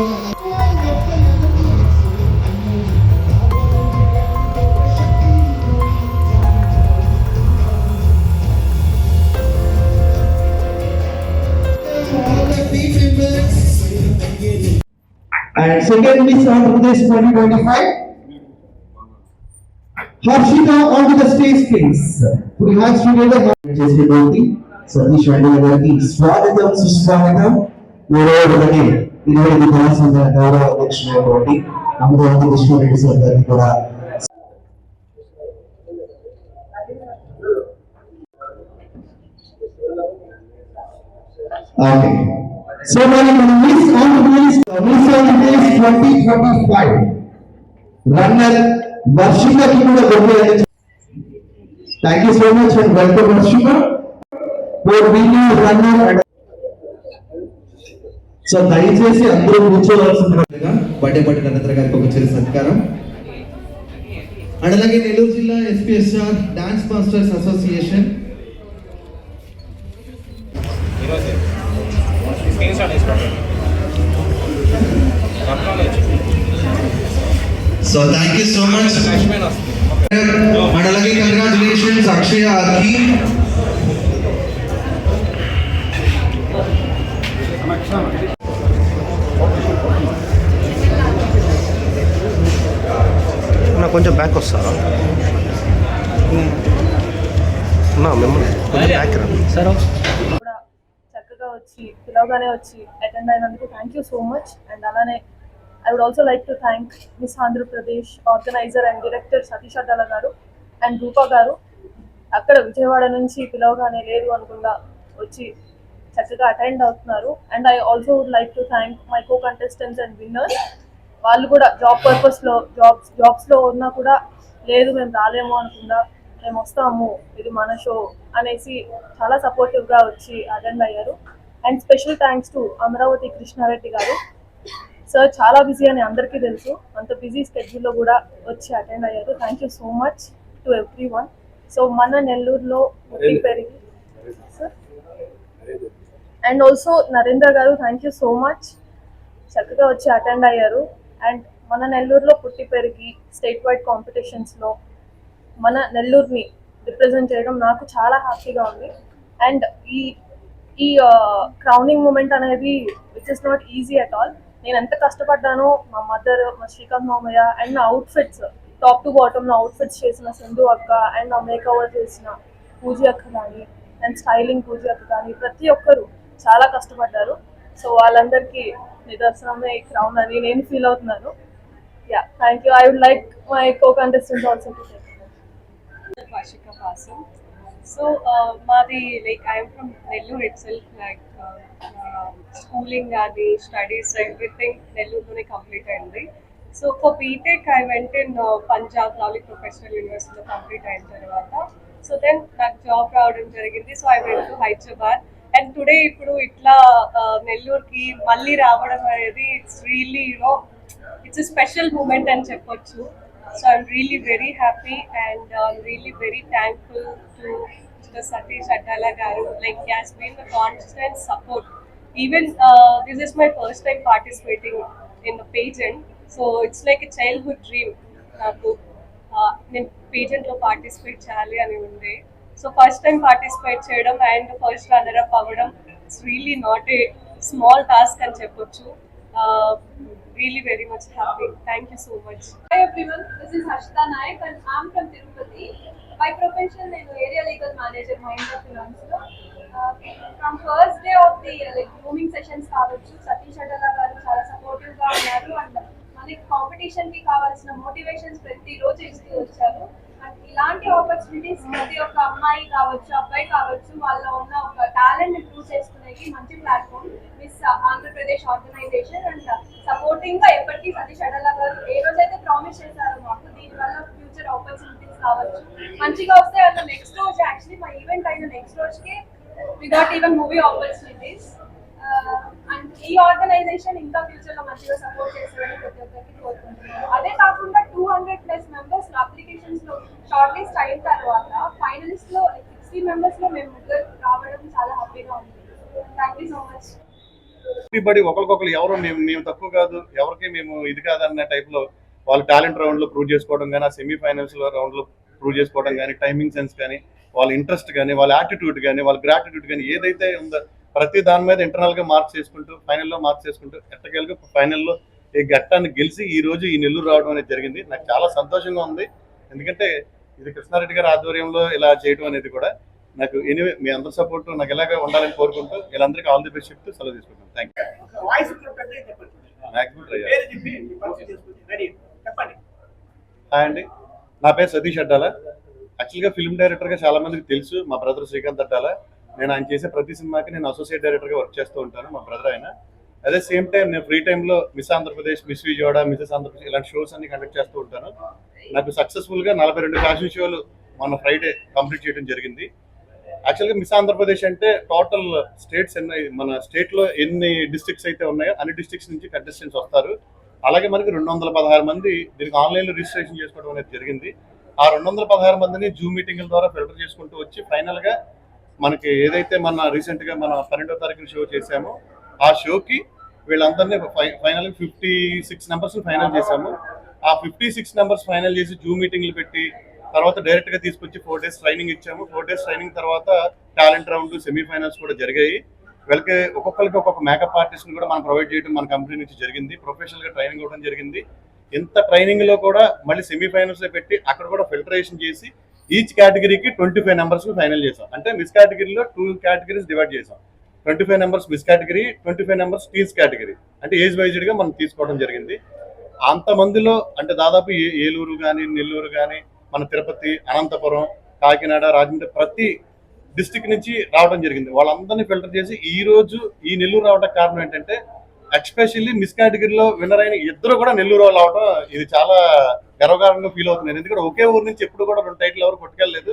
And second Miss Andhra Pradesh 2025, Harshita onto the stage please. We have together చేసినటువంటి సతీష్ రెడ్డి గారికి స్వాగతం సుస్వాగతం. ఈరోజు ఇరవై కళాశాల గౌరవ అధ్యక్షులైనటువంటి అమరావతి కృష్ణారెడ్డి సార్ గారికి కూడా So many Miss Andhra Pradesh 2025 runner Varshika ki kuda gurtu. Thank you so much and welcome Varshika for being a runner and so దయచేసి అందరూ కూర్చోవలసిందిగా బడ్డేపట్టి నరేంద్ర గారికి ఒక చిరు సత్కారం. అండ్ అలాగే నెల్లూరు జిల్లా SPSR dance masters association so thank you so much and అలాగే congratulations అక్షయ అర్కి. కొంచెం back వస్తారా మిమ్మల్ని బ్యాక్ సార్ కూడా చక్కగా వచ్చి పిలవగానే వచ్చి అటెండ్ అయినందుకు thank you so much. And అలానే I would also like to thank miss Andhra Pradesh organiser and director Satish Addala గారు అండ్ రూపా గారు. అక్కడ విజయవాడ నుంచి పిలవగానే లేదు అనకుండా వచ్చి చక్కగా అటెండ్ అవుతున్నారు. And I also would like to thank my co contestants and winners. వాళ్ళు కూడా జాబ్ పర్పస్లో జాబ్స్లో ఉన్నా కూడా లేదు మేము రాలేము అనకుండా మేము వస్తాము ఇది మన షో అనేసి చాలా సపోర్టివ్గా వచ్చి అటెండ్ అయ్యారు. And special thanks to Amaravati Krishna Reddy గారు. సార్ చాలా బిజీ అని అందరికీ తెలుసు, అంత బిజీ స్కెడ్యూల్లో కూడా వచ్చి అటెండ్ అయ్యారు. Thank you so much to every one. So మన నెల్లూరులో పుట్టి పెరిగి సార్ అండ్ ఆల్సో నరేంద్ర గారు థ్యాంక్ యూ సో మచ్, చక్కగా వచ్చి అటెండ్ అయ్యారు. అండ్ మన నెల్లూరులో పుట్టి పెరిగి స్టేట్ వైడ్ కాంపిటీషన్స్లో మన నెల్లూరుని రిప్రజెంట్ చేయడం నాకు చాలా హ్యాపీగా ఉంది. అండ్ ఈ క్రౌనింగ్ మూమెంట్ అనేది which is not easy at all. నేను ఎంత కష్టపడ్డానో మా మదర్, మా శ్రీకాంత్ మామయ్య అండ్ నా అవుట్ఫిట్స్ టాప్ టు బాటమ్ నా అవుట్ఫిట్స్ చేసిన సింధు అక్క అండ్ నా మేకవర్ చేసిన పూజీ అక్క కానీ అండ్ స్టైలింగ్ పూజీ అక్క కానీ ప్రతి ఒక్కరు చాలా కష్టపడ్డారు. సో వాళ్ళందరికీ నిదర్శనమే ఈ క్రౌన్ అని నేను ఫీల్ అవుతున్నాను. Yeah thank you. I would like my co contestants also to take Varshika Pasam. So మాది like I'm from Nellore itself. Like schooling అది స్టడీస్ ఎవ్రీథింగ్ నెల్లూరులోనే కంప్లీట్ అయింది. So for BTech I went in Punjab Lovely professional యూనివర్సిటీలో complete అయిన తర్వాత so then నాకు job రావడం జరిగింది. So I went to Hyderabad and today ఇప్పుడు ఇట్లా నెల్లూరుకి మళ్ళీ రావడం అనేది it's really you know it's a special moment అని చెప్పొచ్చు. So I'm really very happy and I'm really very thankful to Mr. Satish Addala garu. Like he has been a constant support. Even this is my first time participating in the pageant, so it's like a childhood dream. నేను పేజెంట్లో participate చేయాలి అని ఉండే. So first time participate చేయడం and first runner up అవ్వడం it's really not a small task అని చెప్పొచ్చు. Really very much happy. Thank you so much. Hi everyone, this is Harshita Naik and I'm from Tirupati. By profession I am area legal manager Mahindra Finance lo. From first day of the grooming sessions kavachu Satish Addala garu chaala supportive ga unnaru and manaki competition ki kavalsina motivations prati roju istu vacharu. And ఇలాంటి opportunities ప్రతి ఒక్క అమ్మాయి కావచ్చు అబ్బాయి కావచ్చు వాళ్ళ ఉన్న ఒక టాలెంట్ ని ప్రూవ్ చేసుకునేకి మంచి platform miss Andhra Pradesh organization. And supporting గా ఎప్పటికీ సతీష్ అడ్డాల గారు ఏ రోజైతే ప్రామిస్ చేశారో మాకు దీనివల్ల ఫ్యూచర్ ఆపర్చునిటీస్ కావచ్చు మంచిగా వస్తే అలా నెక్స్ట్ రోజు యాక్చువల్లీ మా ఈవెంట్ అయిన నెక్స్ట్ రోజుకి we got even movie opportunities. And ఈ ఆర్గనైజేషన్ ఇంకా ఫ్యూచర్ లో మంచిగా సపోర్ట్ చేస్తారని ప్రతి ఒక్కరికి కోరుకుంటున్నాను. అదే కాకుండా 200+ మెంబర్స్ అప్లికేషన్స్ లో షార్ట్ లిస్ట్ అయిన తర్వాత ఫైనలిస్ట్ లో 60 మెంబర్స్ లో మేము ముగ్గురు రావడం చాలా హ్యాపీగా ఉంది. Thank you so much. బడి ఒకరికొకరు ఎవరు మేము తక్కువ కాదు, ఎవరికి మేము ఇది కాదన్న టైప్లో వాళ్ళ టాలెంట్ రౌండ్లో ప్రూవ్ చేసుకోవడం కానీ, ఆ సెమీఫైనల్స్ రౌండ్లో ప్రూవ్ చేసుకోవడం కానీ, టైమింగ్ సెన్స్ కానీ, వాళ్ళ ఇంట్రెస్ట్ కానీ, వాళ్ళ యాటిట్యూడ్ కానీ, వాళ్ళ గ్రాటిట్యూడ్ కానీ ఏదైతే ఉందో ప్రతి దాని మీద ఇంటర్నల్గా మార్క్స్ చేసుకుంటూ ఫైనల్లో మార్క్స్ చేసుకుంటూ ఎట్టకేలుగా ఫైనల్లో ఈ ఘట్టాన్ని గెలిచి ఈ రోజు ఈ నెల్లూరు రావడం అనేది జరిగింది. నాకు చాలా సంతోషంగా ఉంది. ఎందుకంటే ఇది కృష్ణారెడ్డి గారి ఆధ్వర్యంలో ఇలా చేయడం అనేది కూడా నాకు ఎనీవే మీ అందరి సపోర్ట్ నాకు ఎలాగ ఉండాలని కోరుకుంటూ వీళ్ళందరికీ ఆల్ ది బెస్ట్ చెప్తూ సెలవు తీసుకుంటాను. Thank you. హాయ్ అండి, నా పేరు సతీష్ అడ్డాల. యాక్చువల్గా ఫిల్మ్ డైరెక్టర్గా చాలా మందికి తెలుసు. మా బ్రదర్ శ్రీకాంత్ అడ్డాల. నేను ఆయన చేసే ప్రతి సినిమాకి నేను అసోసియేట్ డైరెక్టర్గా వర్క్ చేస్తూ ఉంటాను. మా బ్రదర్ ఆయన. అదే సేమ్ టైం నేను ఫ్రీ టైంలో miss Andhra Pradesh, miss Vijayawada, Mrs Andhra Pradesh ఇలాంటి షోస్ అన్ని కండక్ట్ చేస్తూ ఉంటాను. నాకు సక్సెస్ఫుల్గా 42 ఫ్యాషన్ షోలు మొన్న ఫ్రైడే కంప్లీట్ చేయడం జరిగింది. యాక్చువల్గా మిస్ ఆంధ్రప్రదేశ్ అంటే టోటల్ స్టేట్స్ మన స్టేట్లో ఎన్ని డిస్ట్రిక్ట్స్ అయితే ఉన్నాయో అన్ని డిస్ట్రిక్ట్స్ నుంచి కంటెస్టెంట్స్ వస్తారు. అలాగే మనకి 216 మంది దీనికి ఆన్లైన్లో రిజిస్ట్రేషన్ చేసుకోవడం అనేది జరిగింది. ఆ 216 మందిని జూమ్ మీటింగ్ల ద్వారా ఫిల్టర్ చేసుకుంటూ వచ్చి ఫైనల్గా మనకి ఏదైతే మన రీసెంట్గా మన 12వ తారీఖున షో చేశామో ఆ షోకి వీళ్ళందరినీ ఫైనల్గా 56 నెంబర్స్ ఫైనల్ చేశాము. ఆ 56 నెంబర్స్ ఫైనల్ చేసి జూమ్ మీటింగ్లు పెట్టి తర్వాత డైరెక్ట్గా తీసుకొచ్చి 4 డేస్ ట్రైనింగ్ ఇచ్చాము. 4 డేస్ ట్రైనింగ్ తర్వాత టాలెంట్ రౌండ్, సెమీఫైనల్స్ కూడా జరిగాయి. వీళ్ళకి ఒక్కొక్కరికి ఒక్కొక్క మేకప్ ఆర్టిస్ట్ని కూడా మనం ప్రొవైడ్ చేయడం మన కంపెనీ నుంచి జరిగింది. ప్రొఫెషనల్గా ట్రైనింగ్ ఇవ్వడం జరిగింది. ఇంత ట్రైనింగ్లో కూడా మళ్ళీ సెమీఫైనల్స్లో పెట్టి అక్కడ కూడా ఫిల్టరేషన్ చేసి ఈచ్ కేటగిరీకి 25 నెంబర్స్ ఫైనల్ చేసాం. అంటే మిస్ కేటగిరీలో 2 కేటగిరీస్ డివైడ్ చేసాం. 25 numbers miss category, 25 numbers teens category, అంటే ఏజ్ వైజ్డ్గా మనం తీసుకోవడం జరిగింది. అంతమందిలో అంటే దాదాపు ఏలూరు కానీ, నెల్లూరు కానీ, మన తిరుపతి, అనంతపురం, కాకినాడ, రాజమండ్రి ప్రతి డిస్టిక్ నుంచి రావడం జరిగింది. వాళ్ళందరినీ ఫిల్టర్ చేసి ఈ రోజు ఈ నెల్లూరు రావడానికి కారణం ఏంటంటే ఎస్పెషల్లీ మిస్ కేటగిరీలో విన్నర్ అయిన ఇద్దరు కూడా నెల్లూరు వాళ్ళు అవడం ఇది చాలా గర్వకారంగా ఫీల్ అవుతున్నాను. ఎందుకంటే ఒకే ఊరు నుంచి ఎప్పుడు కూడా 2 టైటిల్ ఎవరు కొట్టుకెళ్ళలేదు.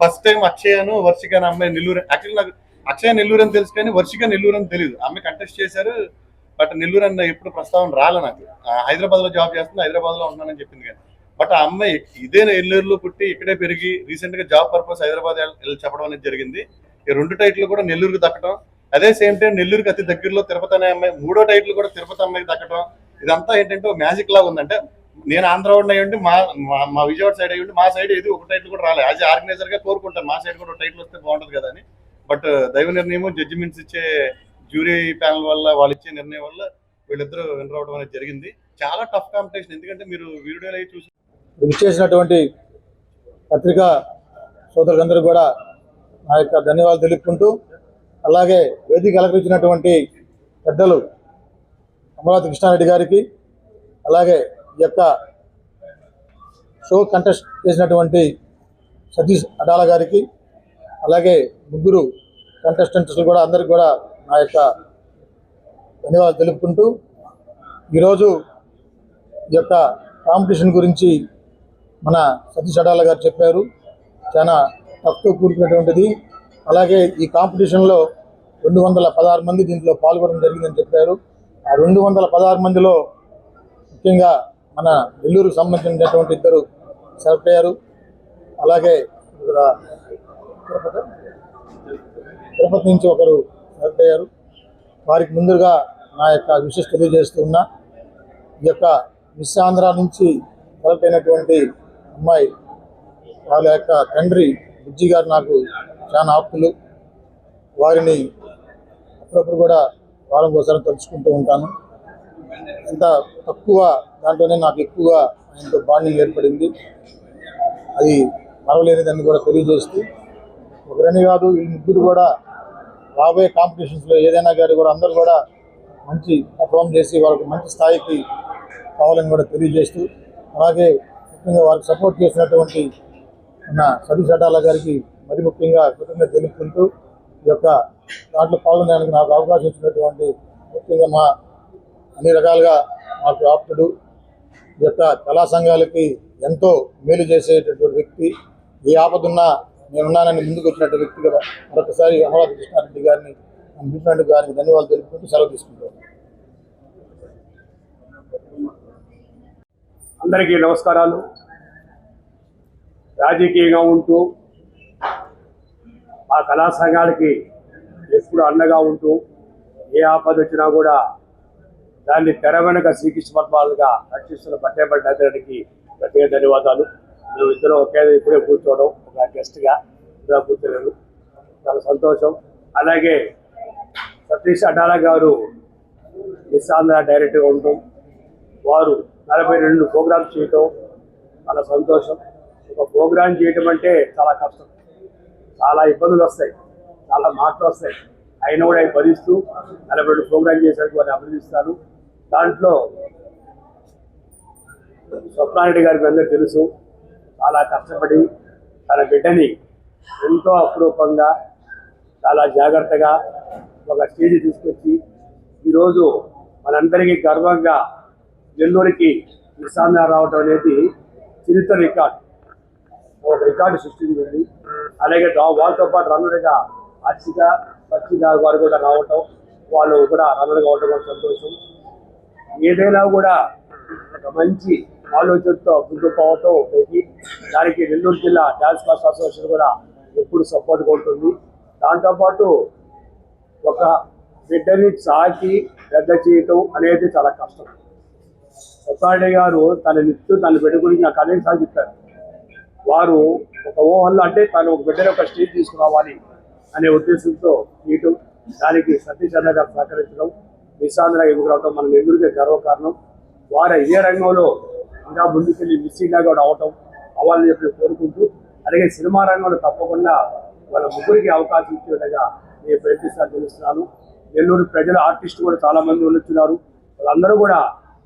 ఫస్ట్ టైం అక్షయను వర్షిక అనే అమ్మాయి నెల్లూరు. యాక్చువల్లీ నాకు అక్షయ నెల్లూరు అని తెలుసు కానీ వర్షిక నెల్లూరు అని తెలియదు. అమ్మాయి కంటెస్ట్ చేశారు, బట్ నెల్లూరు అన్న ఎప్పుడు ప్రస్తావన రాలే. నాకు హైదరాబాద్లో జాబ్ చేస్తుంది, హైదరాబాద్లో ఉన్నానని చెప్పింది కానీ, బట్ ఆ అమ్మాయి ఇదే నెల్లూరులో పుట్టి ఇక్కడే పెరిగి రీసెంట్గా జాబ్ పర్పస్ హైదరాబాద్ వెళ్ళి చెప్పడం అనేది జరిగింది. ఈ 2 టైటిల్ కూడా నెల్లూరుకి దక్కడం, అదే సేమ్ టైం నెల్లూరుకి అతి దగ్గరలో తిరుపతి అనే అమ్మాయి 3వ టైటిల్ కూడా తిరుపతి అమ్మాయికి దక్కడం, ఇదంతా ఏంటంటే మ్యాజిక్ లాగా ఉందంటే నేను ఆంధ్ర వాడిని అయ్యి ఉండి మా విజయవాడ సైడ్ అయ్యి ఉండి మా సైడ్ ఏది ఒక టైటిల్ కూడా రాలేదు. యాజ్ ఆర్గనైజర్గా కోరుకుంటాను మా సైడ్ కూడా ఒక టైటిల్ వస్తే బాగుంటుంది కదా అని. బట్ దైవ నిర్ణయం, జడ్జిమెంట్స్ ఇచ్చే జ్యూరీ ప్యానల్ వల్ల, వాళ్ళు ఇచ్చే నిర్ణయం వల్ల వీళ్ళిద్దరూ విన్ అవడం అనేది జరిగింది. చాలా టఫ్ కాంపిటీషన్. ఎందుకంటే మీరు వీడియోలో అవి చూసి విచ్చేసినటువంటి పత్రికా సోదరులందరూ కూడా నా యొక్క ధన్యవాదాలు తెలుపుకుంటూ, అలాగే వేదిక అలంకరించినటువంటి పెద్దలు అమరావతి కృష్ణారెడ్డి గారికి, అలాగే ఈ యొక్క షో కంటెస్ట్ చేసినటువంటి సతీష్ అడాల గారికి, అలాగే ముగ్గురు కంటెస్టెంట్స్ కూడా అందరికి కూడా నా యొక్క ధన్యవాదాలు తెలుపుకుంటూ, ఈరోజు ఈ యొక్క కాంపిటీషన్ గురించి మన సతీష్ అడాల గారు చెప్పారు. చాలా టఫ్తో కూడుకున్నటువంటిది. అలాగే ఈ కాంపిటీషన్లో 216 మంది దీంట్లో పాల్గొనడం జరిగిందని చెప్పారు. ఆ 216 మందిలో ముఖ్యంగా మన నెల్లూరుకు సంబంధించినటువంటి 2 సెలెక్ట్ అయ్యారు. అలాగే తిరుపతి నుంచి ఒకరు సెలెక్ట్ అయ్యారు. వారికి ముందుగా నా యొక్క విషెస్ తెలియజేస్తూ ఉన్నా. ఈ యొక్క మిస్ ఆంధ్ర నుంచి సెలెక్ట్ అయినటువంటి అమ్మాయి వాళ్ళ యొక్క తండ్రి బుజ్జి గారు నాకు చాలా ఆప్తులు. వారిని అప్పుడప్పుడు కూడా వారం ఒకసారి తలుచుకుంటూ ఉంటాను. ఎంత తక్కువ దాంట్లోనే నాకు ఎక్కువగా ఆయనతో బాండింగ్ ఏర్పడింది. అది మరవలేనిదని కూడా తెలియజేస్తూ, ఒకరని కాదు ఈ ముగ్గురు కూడా రాబోయే కాంపిటీషన్స్లో ఏదైనా కానీ కూడా అందరూ కూడా మంచి పర్ఫామ్ చేసి వాళ్ళకి మంచి స్థాయికి కావాలని కూడా తెలియజేస్తూ, అలాగే ముఖ్యంగా వారికి సపోర్ట్ చేసినటువంటి మన సతీష్ అడాల గారికి మరి ముఖ్యంగా కృతజ్ఞత తెలుపుకుంటూ, ఈ యొక్క దాంట్లో పాల్గొనడానికి నాకు అవకాశం ఇచ్చినటువంటి ముఖ్యంగా మా అన్ని రకాలుగా మాకు ఆప్తుడు, ఈ యొక్క కళా సంఘాలకి ఎంతో మేలు చేసేటటువంటి వ్యక్తి, ఏ ఆపదున్నా నేనున్నానని ముందుకు వచ్చినటువంటి వ్యక్తి కదా. మరొకసారి అమరావతి కృష్ణారెడ్డి గారిని, కృష్ణారెడ్డి గారికి ధన్యవాదాలు తెలుపుకుంటూ సెలవు తీసుకుంటాను. అందరికీ నమస్కారాలు. రాజకీయంగా ఉంటూ ఆ కళా సంఘాలకి ఎప్పుడు అండగా ఉంటూ ఏ ఆపద వచ్చినా కూడా దాన్ని తెర వెనుక శ్రీకృష్ణ పద్మాలుగా రక్షిస్తున్న పట్టేపల్లి నగరానికి ప్రత్యేక ధన్యవాదాలు. మేము ఇద్దరం ఒకే ఇప్పుడే కూర్చోవడం, ఒక గెస్ట్గా ఇలా కూర్చోలేదు, చాలా సంతోషం. అలాగే సతీష్ అడ్డాల గారు మిస్ ఆంధ్ర డైరెక్టర్గా ఉండటం, వారు 42 ప్రోగ్రామ్స్ చేయటం చాలా సంతోషం. ఒక ప్రోగ్రామ్ చేయటం అంటే చాలా కష్టం, చాలా ఇబ్బందులు వస్తాయి, చాలా మాటలు వస్తాయి. అయినా కూడా అవి భరిస్తూ 42 ప్రోగ్రామ్ చేసేందుకు వారిని అభినందిస్తాను. దాంట్లో స్వప్నారెడ్డి గారికి అందరూ తెలుసు, చాలా కష్టపడి తన బిడ్డని ఎంతో అపురూపంగా చాలా జాగ్రత్తగా ఒక స్టేజ్ తీసుకొచ్చి ఈరోజు మనందరికీ గర్వంగా నెల్లూరుకి విశాంగా రావడం అనేది చరిత్ర రికార్డ్, ఒక రికార్డు సృష్టించింది. అలాగే వాళ్ళతో పాటు రన్నర్గా అర్చిక వారు కూడా రావటం, వాళ్ళు కూడా రన్నర్గా అవడం కూడా సంతోషం. ఏదైనా కూడా ఒక మంచి ఆలోచనతో ముందుకు పోవటం దానికి నెల్లూరు జిల్లా డ్యాన్స్ మాస్టర్ అసోసియేషన్ కూడా ఎప్పుడు సపోర్ట్గా ఉంటుంది. దాంతోపాటు ఒక బిడ్డని సాకి పెద్ద చేయటం అనేది చాలా కష్టం. స్వప్నారెడ్డి గారు తన బిడ్డ గురించి నాకు అనేక సార్లు చెప్పారు. వారు ఒక ఊహల్లో అంటే తను ఒక బిడ్డని ఒక స్టేజ్ తీసుకురావాలి అనే ఉద్దేశంతో చేయటం, దానికి సతీష్ అన్న గారు సహకరించడం, మిస్సాంధ్ర ఎదుగు రావడం మన నెల్లూరుకే గర్వకారణం. వారు ఇదే రంగంలో ఇంకా ముందుకెళ్ళి మిస్సీగా కూడా అవ్వాలని చెప్పి కోరుకుంటూ, అలాగే సినిమా రంగంలో తప్పకుండా వాళ్ళ ముగ్గురికి అవకాశం ఇచ్చే విధంగా నేను ప్రయత్నిస్తాను తెలుస్తున్నాను. నెల్లూరు ప్రజల ఆర్టిస్టు కూడా చాలా మంది ఉంటున్నారు, వాళ్ళందరూ కూడా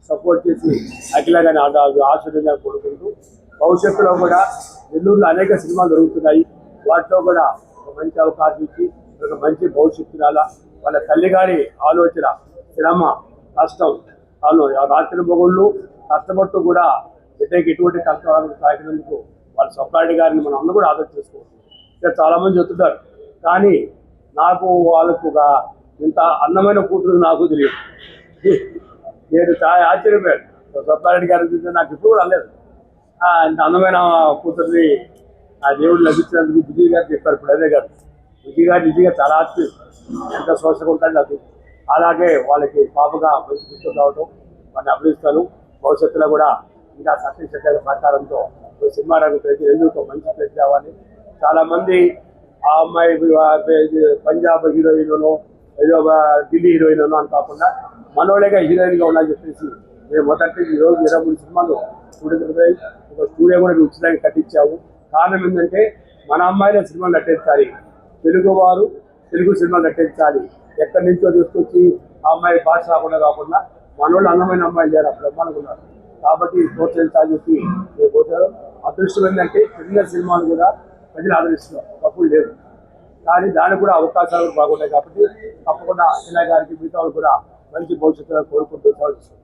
సపోర్ట్ చేసి అఖిలగానే ఆశీర్వాదంగా కోరుకుంటూ, భవిష్యత్తులో కూడా నెల్లూరులో అనేక సినిమాలు జరుగుతున్నాయి, వాటిలో కూడా ఒక మంచి అవకాశం ఇచ్చి ఒక మంచి భవిష్యత్తు రాలా. వాళ్ళ తల్లిగారి ఆలోచన, శ్రమ, కష్టం, తాను రాత్రి మొగుళ్ళు కష్టపడుతూ కూడా బిడ్డకి ఎటువంటి కష్టాలను సాగినందుకు వాళ్ళ స్వప్నారెడ్డి గారిని మనం అందరూ కూడా ఆదరణ చేసుకోవచ్చు. ఇక్కడ చాలామంది చెప్తున్నారు, కానీ నాకు వాళ్ళకు ఒక ఇంత అందమైన కూతురు నాకు తెలియదు. నేను చాలా ఆశ్చర్యపోయాను. స్వప్నారెడ్డి గారిని చూస్తే నాకు ఇప్పుడు కూడా అనలేదు, ఇంత అందమైన కూతుర్ని ఆ దేవుడు లభించినందుకు విజయ్ గారు చెప్పారు. ఇప్పుడు అదే గారు విజయ్ గారు నిజంగా చాలా ఆశ్చర్యం, ఎంత సోషగా ఉంటాడు నాకు. అలాగే వాళ్ళకి పాపగా మంచి గుర్తు రావడం వాడిని అభినందిస్తాను. భవిష్యత్తులో కూడా ఇంకా సతీష్ గారి సహకారంతో సినిమా రంగం ప్రతి ఎందుకు మంచి పేరు రావాలి. చాలామంది ఆ అమ్మాయి పంజాబ్ హీరోయిన్ను ఏదో ఢిల్లీ హీరోయిన్ అని కాకుండా మనోళ్ళగా హీరోయిన్గా ఉండాలని చెప్పేసి మేము మొదటి ఈరోజు 23 సినిమాలు స్టూడియో ఒక స్టూడియో కూడా ఉచితంగా కట్టించాము. కారణం ఏంటంటే మన అమ్మాయిల సినిమాలు నటించాలి, తెలుగువారు తెలుగు సినిమాలు నటించాలి. ఎక్కడి నుంచో తీసుకొచ్చి ఆ అమ్మాయి భాష రాకుండా కాకుండా మనోళ్ళు అందమైన అమ్మాయిలు లేరు, అప్పుడు అమ్మానుకున్నారు. కాబట్టి ప్రోత్సహించాలని చెప్పి మేము పోతారు. అదృష్టం ఏంటంటే చిన్న సినిమాలు కూడా ప్రజలు ఆదరిస్తున్నారు, తప్పులు లేదు. కానీ దానికి కూడా అవకాశాలు బాగుంటాయి. కాబట్టి తప్పకుండా అఖిల గారికి మిగతా కూడా మంచి భవిష్యత్తులో కోరుకుంటూ సాగుతుంది.